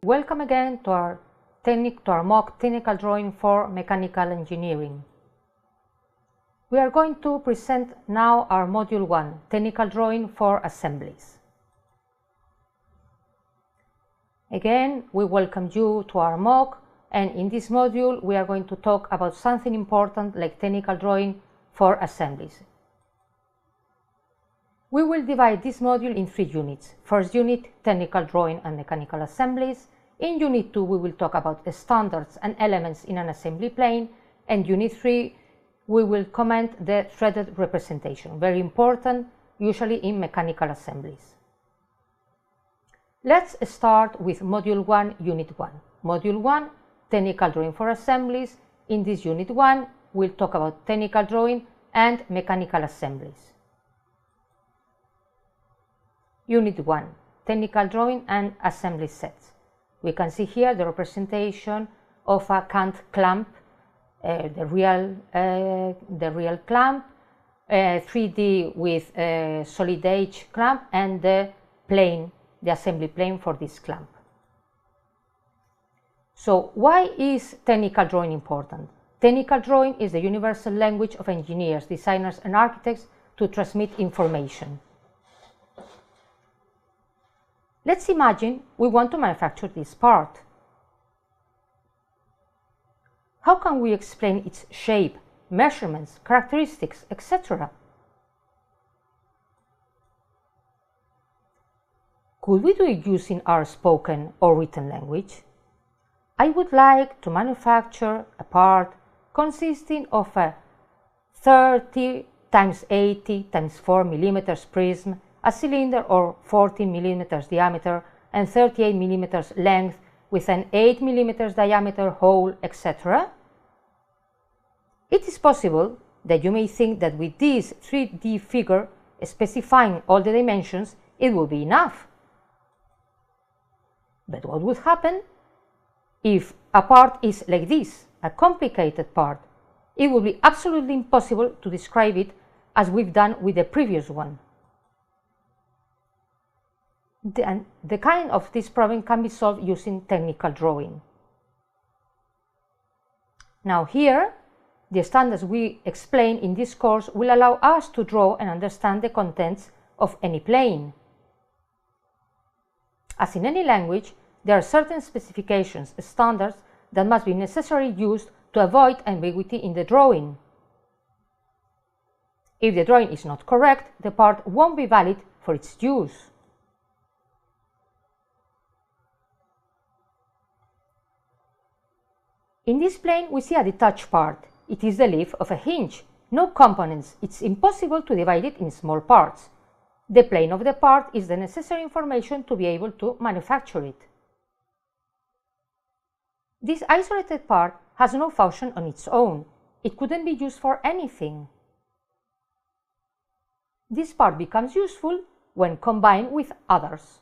Welcome again to our MOOC technical drawing for mechanical engineering. We are going to present now our Module 1, technical drawing for assemblies. Again, we welcome you to our MOOC, and in this module we are going to talk about something important like technical drawing for assemblies. We will divide this module in 3 units. First unit, technical drawing and mechanical assemblies. In Unit 2, we will talk about the standards and elements in an assembly plane. And Unit 3, we will comment the threaded representation, very important, usually in mechanical assemblies. Let's start with Module 1, Unit 1. Module 1, technical drawing for assemblies. In this Unit 1, we'll talk about technical drawing and mechanical assemblies. Unit 1, technical drawing and assembly sets. We can see here the representation of a cant clamp, the real clamp, 3D with a solid edge clamp, and the plane, the assembly plane for this clamp. So why is technical drawing important? Technical drawing is the universal language of engineers, designers, and architects to transmit information. Let's imagine we want to manufacture this part. How can we explain its shape, measurements, characteristics, etc.? Could we do it using our spoken or written language? I would like to manufacture a part consisting of a 30 x 80 x 4 mm prism, a cylinder or 14 mm diameter and 38 mm length with an 8 mm diameter hole, etc. It is possible that you may think that with this 3D figure specifying all the dimensions, it will be enough. But what would happen if a part is like this, a complicated part? It will be absolutely impossible to describe it as we've done with the previous one. The kind of this problem can be solved using technical drawing. Now here, the standards we explain in this course will allow us to draw and understand the contents of any plane. As in any language, there are certain specifications, standards that must be necessarily used to avoid ambiguity in the drawing. If the drawing is not correct, the part won't be valid for its use. In this plane, we see a detached part. It is the leaf of a hinge. No components. It's impossible to divide it in small parts. The plane of the part is the necessary information to be able to manufacture it. This isolated part has no function on its own. It couldn't be used for anything. This part becomes useful when combined with others.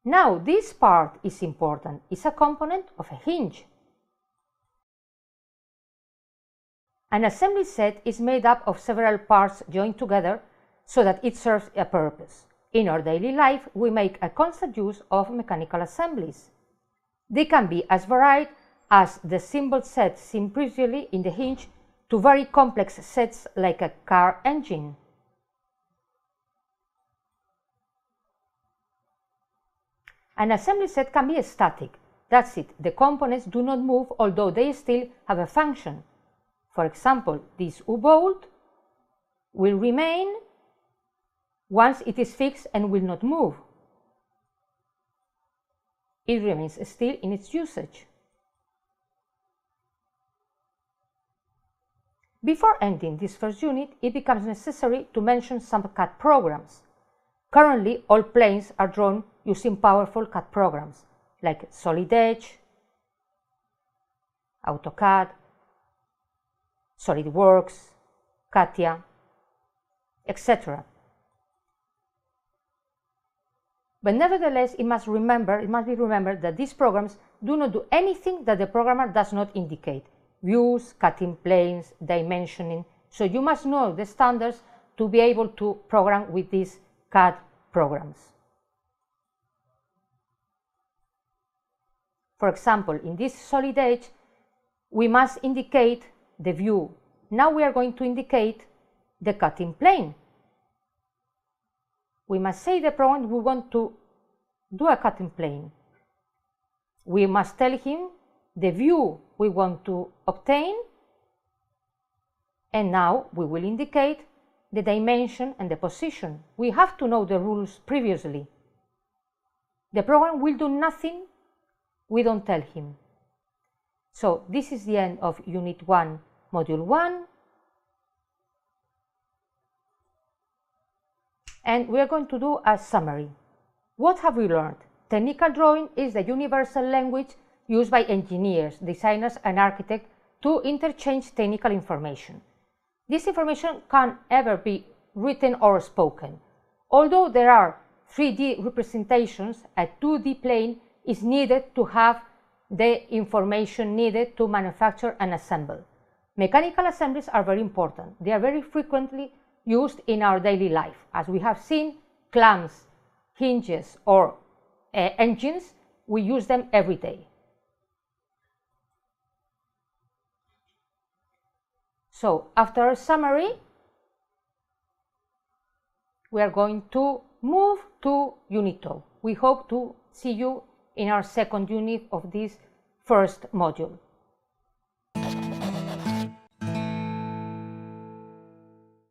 Now, this part is important. It's a component of a hinge. An assembly set is made up of several parts joined together so that it serves a purpose. In our daily life, we make a constant use of mechanical assemblies. They can be as varied as the simple set seen previously in the hinge to very complex sets like a car engine. An assembly set can be static. That's it. The components do not move, although they still have a function. For example, this U-bolt will remain once it is fixed and will not move. It remains still in its usage. Before ending this first unit, it becomes necessary to mention some CAD programs. Currently, all planes are drawn using powerful CAD programs like Solid Edge, AutoCAD, SolidWorks, CATIA, etc. But nevertheless, it must be remembered that these programs do not do anything that the programmer does not indicate: views, cutting planes, dimensioning. So you must know the standards to be able to program with these CAD programs. For example, in this solid edge, we must indicate the view. Now we are going to indicate the cutting plane. We must say the program we want to do a cutting plane. We must tell him the view we want to obtain, and now we will indicate the dimension and the position. We have to know the rules previously. The program will do nothing we don't tell him. So this is the end of Unit 1, Module 1. And we are going to do a summary. What have we learned? Technical drawing is the universal language used by engineers, designers, and architects to interchange technical information. This information can either be written or spoken. Although there are 3D representations, a 2D plane is needed to have the information needed to manufacture and assemble. Mechanical assemblies are very important. They are very frequently used in our daily life. As we have seen, clamps, hinges, or engines, we use them every day. So, after a summary, we are going to move to Unit 2. We hope to see you in our second unit of this first module.